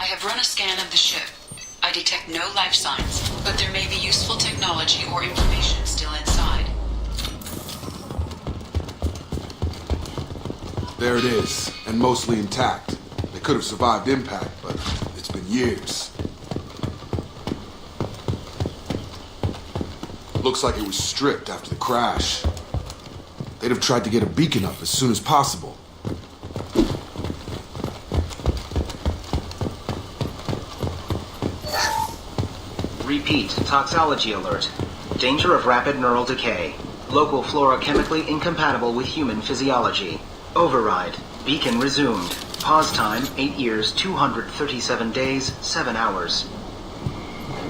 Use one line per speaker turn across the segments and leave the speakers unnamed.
I have run a scan of the ship. I detect no life signs, but there may be useful technology or information still inside.
There it is, and mostly intact. They could have survived impact, but it's been years. Looks like it was stripped after the crash. They'd have tried to get a beacon up as soon as possible.
Repeat, toxology alert. Danger of rapid neural decay. Local flora chemically incompatible with human physiology. Override. Beacon resumed. Pause time, 8 years, 237 days, 7 hours.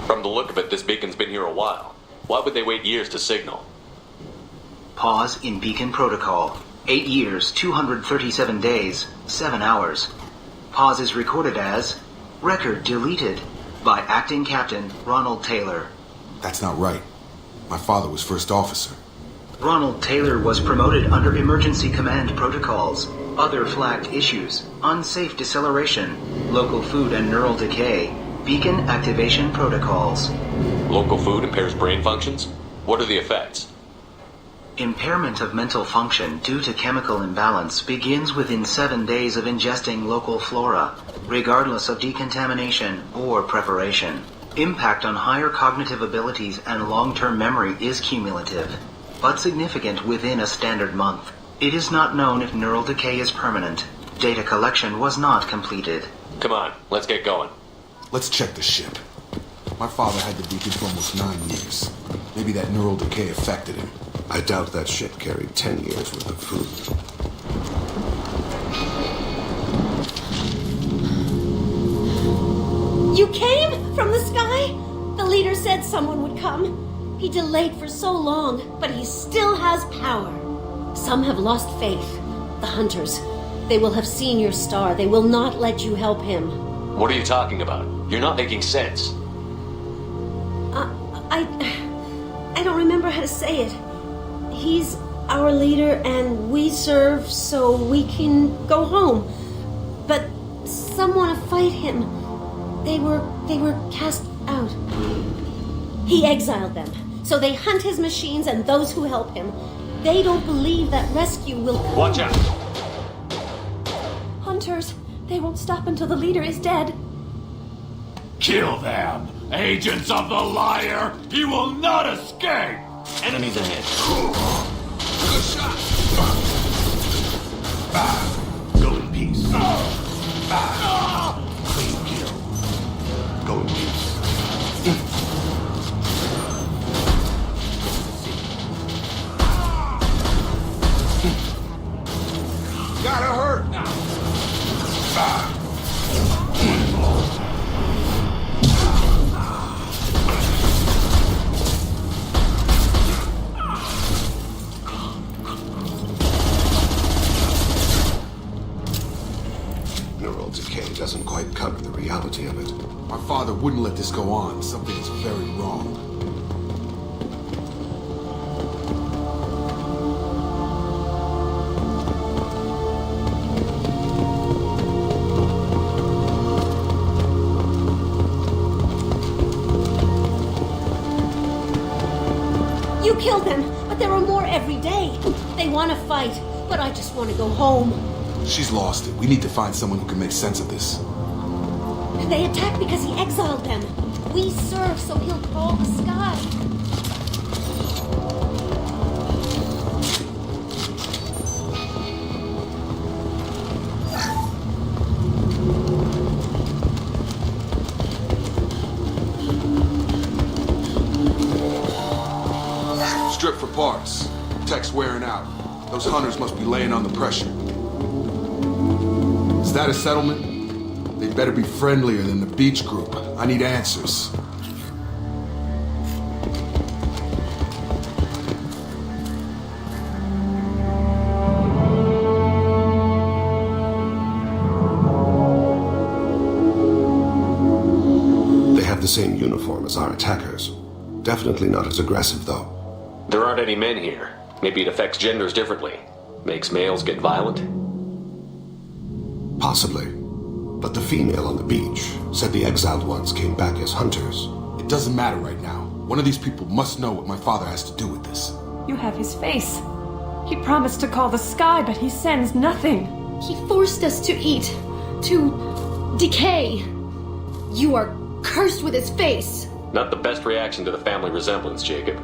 From the look of it, this beacon's been here a while. Why would they wait years to signal?
Pause in beacon protocol. 8 years, 237 days, 7 hours. Pause is recorded as record deleted by Acting Captain Ronald Taylor.
That's not right. My father was first officer.
Ronald Taylor was promoted under emergency command protocols. Other flagged issues: unsafe deceleration, local food and neural decay, beacon activation protocols.
Local food impairs brain functions? What are the effects?
Impairment of mental function due to chemical imbalance begins within 7 days of ingesting local flora, regardless of decontamination or preparation. Impact on higher cognitive abilities and long-term memory is cumulative, but significant within a standard month. It is not known if neural decay is permanent. Data collection was not completed.
Come on, let's get going.
Let's check the ship. My father had the beacon for almost 9 years. Maybe that neural decay affected him.
I doubt that ship carried 10 years worth of food.
You came? From the sky? The leader said someone would come. He delayed for so long, but he still has power. Some have lost faith. The hunters. They will have seen your star. They will not let you help him.
What are you talking about? You're not making sense.
I don't remember how to say it. He's our leader and we serve so we can go home. But some want to fight him. They were cast out. He exiled them. So they hunt his machines and those who help him. They don't believe that rescue will come.
Watch out!
Hunters, they won't stop until the leader is dead.
Kill them! Agents of the liar! He will not escape!
Enemies ahead.
Good shot!
Go in peace.
Clean kill. Go in peace.
Gotta hurt now.
Neural decay doesn't quite cover the reality of it.
My father wouldn't let this go on. Something is very wrong.
You killed them, but there are more every day. They want to fight, but I just want to go home.
She's lost it. We need to find someone who can make sense of this.
They attacked because he exiled them. We serve so he'll call the sky.
Strip for parts. Tech's wearing out. Those hunters must be laying on the pressure. Is that a settlement? They'd better be friendlier than the beach group. I need answers.
They have the same uniform as our attackers. Definitely not as aggressive, though.
There aren't any men here. Maybe it affects genders differently. Makes males get violent?
Possibly. But the female on the beach said the exiled ones came back as hunters.
It doesn't matter right now. One of these people must know what my father has to do with this.
You have his face. He promised to call the sky, but he sends nothing.
He forced us to eat, to decay. You are cursed with his face.
Not the best reaction to the family resemblance, Jacob.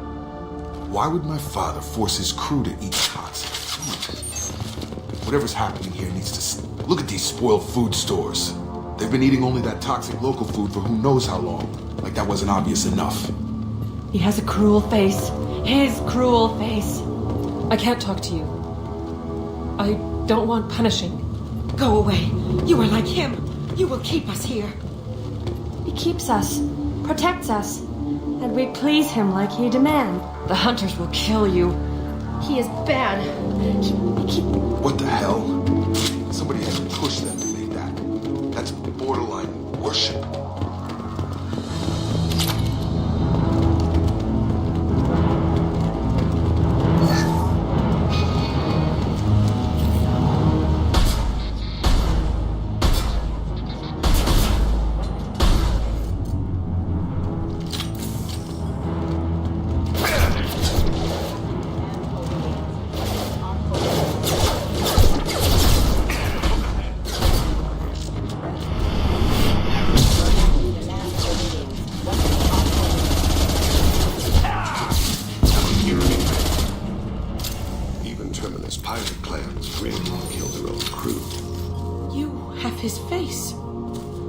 Why would my father force his crew to eat toxic food? Whatever's happening here needs to... Look at these spoiled food stores. They've been eating only that toxic local food for who knows how long. Like that wasn't obvious enough.
He has a cruel face. His cruel face. I can't talk to you. I don't want punishing.
Go away. You are like him. You will keep us here.
He keeps us, protects us, and we please him like he demands. The hunters will kill you.
He is bad.
What the hell? Somebody had to push them to make that. That's borderline worship.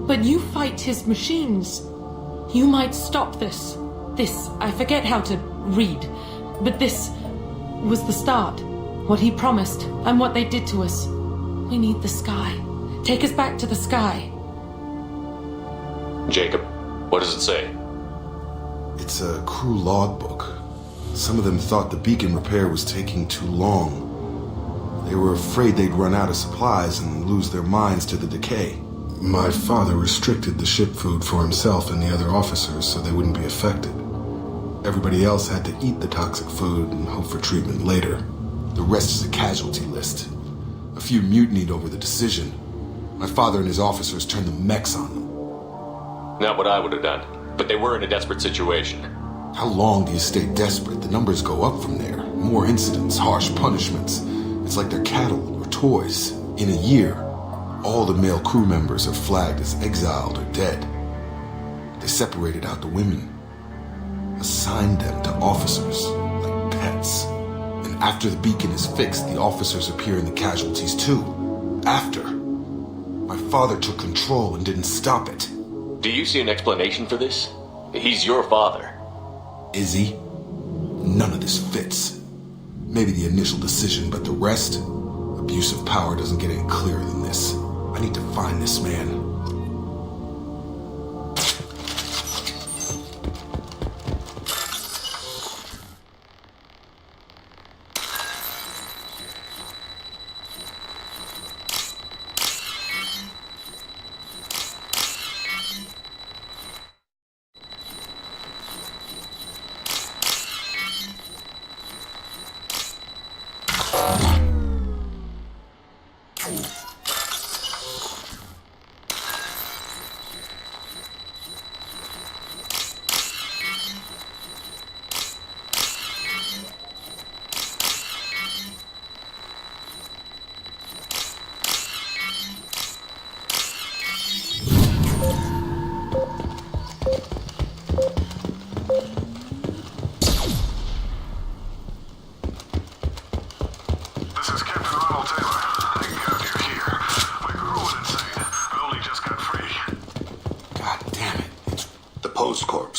But you fight his machines. You might stop this. This, I forget how to read, but this was the start. What he promised, and what they did to us. We need the sky. Take us back to the sky.
Jacob, what does it say?
It's a crew logbook. Some of them thought the beacon repair was taking too long. They were afraid they'd run out of supplies and lose their minds to the decay. My father restricted the ship food for himself and the other officers so they wouldn't be affected. Everybody else had to eat the toxic food and hope for treatment later. The rest is a casualty list. A few mutinied over the decision. My father and his officers turned the mechs on them.
Not what I would have done, but they were in a desperate situation.
How long do you stay desperate? The numbers go up from there. More incidents, harsh punishments. It's like they're cattle or toys. In a year, all the male crew members are flagged as exiled or dead. They separated out the women, assigned them to officers like pets. And after the beacon is fixed, the officers appear in the casualties too. After. My father took control and didn't stop it.
Do you see an explanation for this? He's your father.
Is he? None of this fits. Maybe the initial decision, but the rest? Abuse of power doesn't get any clearer than this. I need to find this man.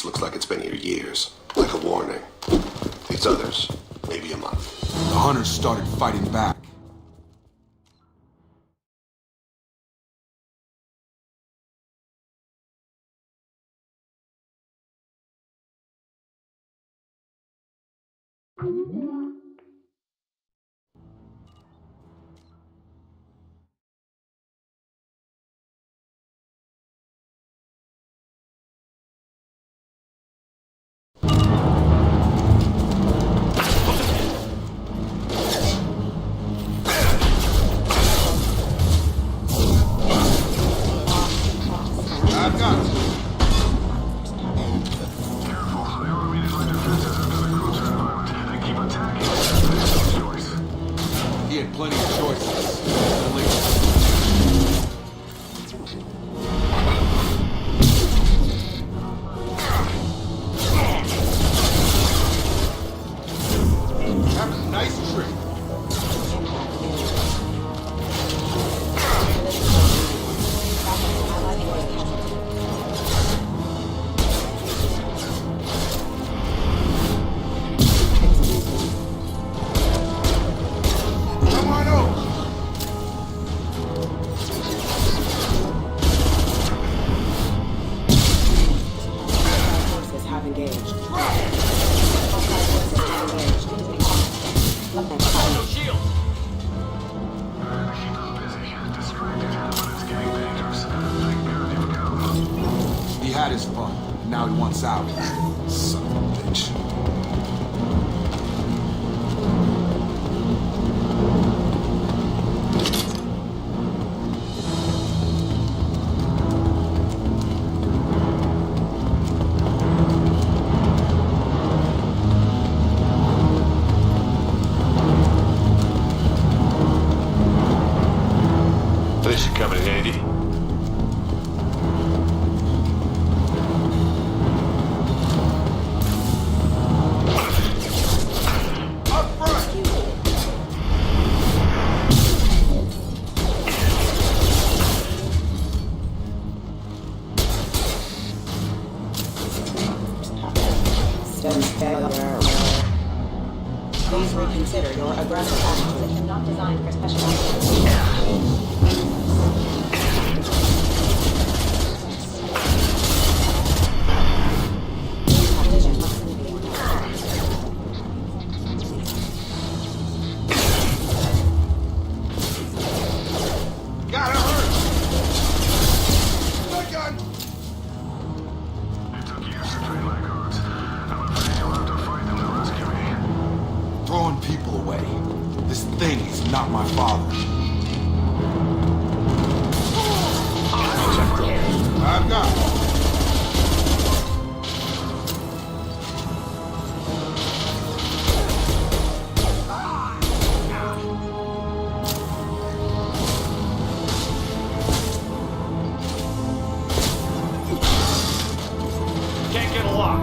Looks like it's been here years. Like a warning. These others, maybe a month.
The hunters started fighting back.
had his fun. Now he wants out.
Son of a bitch.
This should come in handy.
Please reconsider your aggressive attitude. Not designed for special operations.
Gotta hurt! My gun!
It took years to train my guards. I'm afraid you'll have to fight them to rescue me.
Throwing people away. This thing is not my father. I've got it.
Can't get a lock.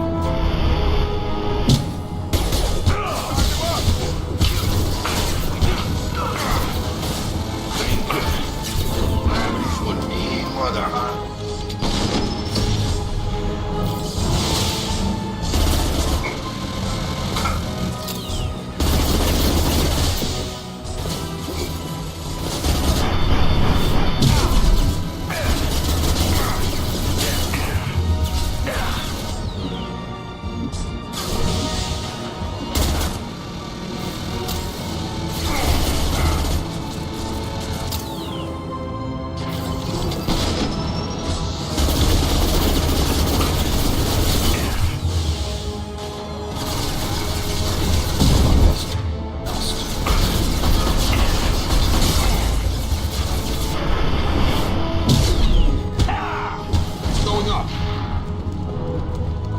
Mother, huh?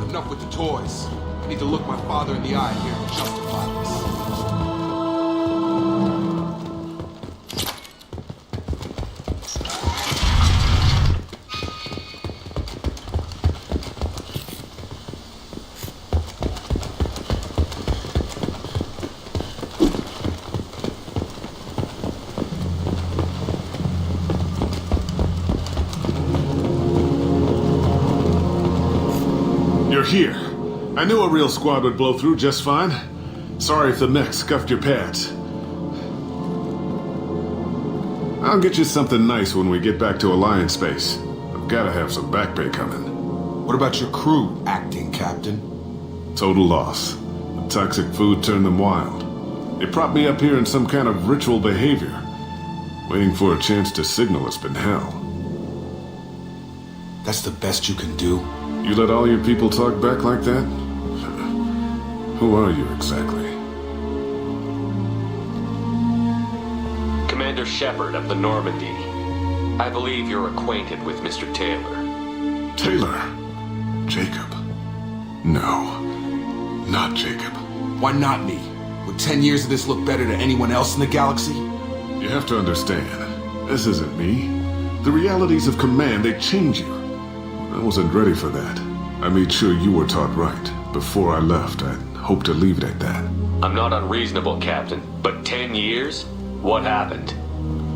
Enough with the toys. I need to look my father in the eye here and justify this.
You're here. I knew a real squad would blow through just fine. Sorry if the mech scuffed your pads. I'll get you something nice when we get back to Alliance space. I've gotta have some back pay coming.
What about your crew, acting captain?
Total loss. The toxic food turned them wild. They propped me up here in some kind of ritual behavior. Waiting for a chance to signal has been hell.
That's the best you can do?
You let all your people talk back like that? Who are you exactly?
Commander Shepard of the Normandy. I believe you're acquainted with Mr. Taylor.
Taylor? Jacob? No. Not Jacob.
Why not me? Would 10 years of this look better to anyone else in the galaxy?
You have to understand, this isn't me. The realities of command, they change you. I wasn't ready for that. I made sure you were taught right. Before I left, I hoped to leave it at that.
I'm not unreasonable, Captain, but 10 years? What happened?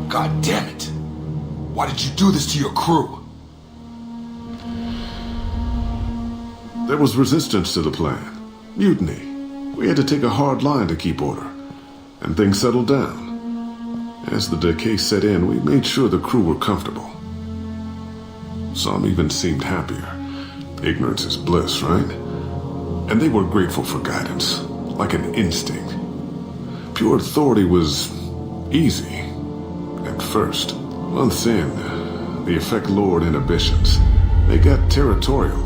God damn it! Why did you do this to your crew?
There was resistance to the plan. Mutiny. We had to take a hard line to keep order. And things settled down. As the decay set in, we made sure the crew were comfortable. Some even seemed happier. Ignorance is bliss, right? And they were grateful for guidance, like an instinct. Pure authority was easy. At first. Months in, the effect lowered inhibitions. They got territorial.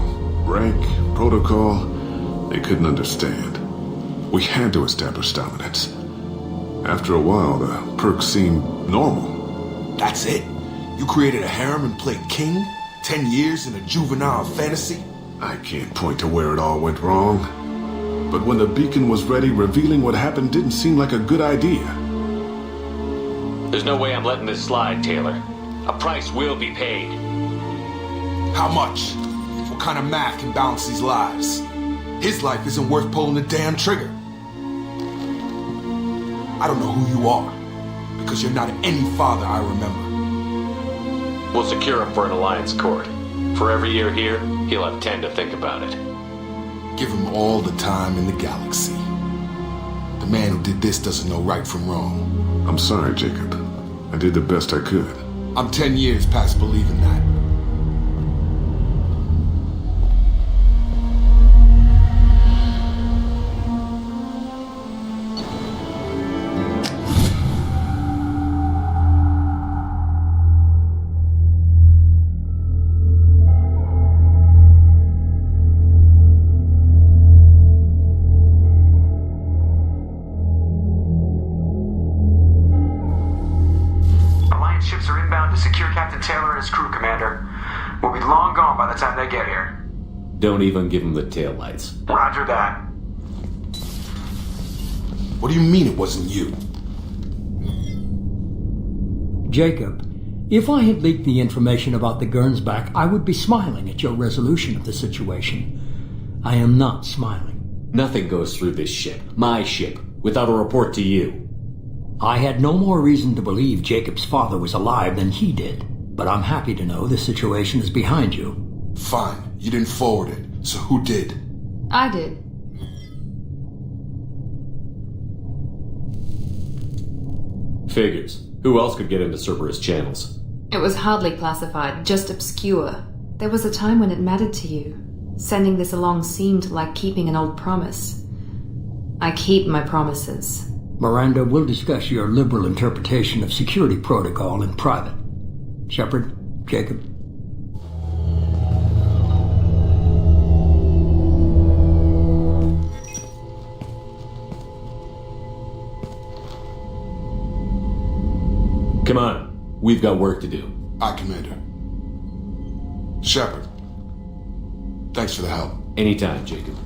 Rank, protocol, they couldn't understand. We had to establish dominance. After a while, the perks seemed normal.
That's it? You created a harem and played king? 10 years in a juvenile fantasy?
I can't point to where it all went wrong. But when the beacon was ready, revealing what happened didn't seem like a good idea.
There's no way I'm letting this slide, Taylor. A price will be paid.
How much? What kind of math can balance these lives? His life isn't worth pulling the damn trigger. I don't know who you are, because you're not any father I remember.
We'll secure him for an alliance court. For every year here, he'll have 10 to think about it.
Give him all the time in the galaxy. The man who did this doesn't know right from wrong.
I'm sorry, Jacob. I did the best I could.
I'm 10 years past believing that.
Ships are inbound to secure Captain Taylor and his crew, Commander. We'll be long gone by the time they get here.
Don't even give them the taillights.
Roger that.
What do you mean it wasn't you?
Jacob, if I had leaked the information about the Gernsback, I would be smiling at your resolution of the situation. I am not smiling.
Nothing goes through this ship, my ship, without a report to you.
I had no more reason to believe Jacob's father was alive than he did, but I'm happy to know the situation is behind you.
Fine, you didn't forward it, so who did?
I did.
Figures. Who else could get into Cerberus channels?
It was hardly classified, just obscure. There was a time when it mattered to you. Sending this along seemed like keeping an old promise. I keep my promises.
Miranda, we'll discuss your liberal interpretation of security protocol in private. Shepard, Jacob.
Come on. We've got work to do.
Aye, Commander. Shepard. Thanks for the help.
Anytime, Jacob.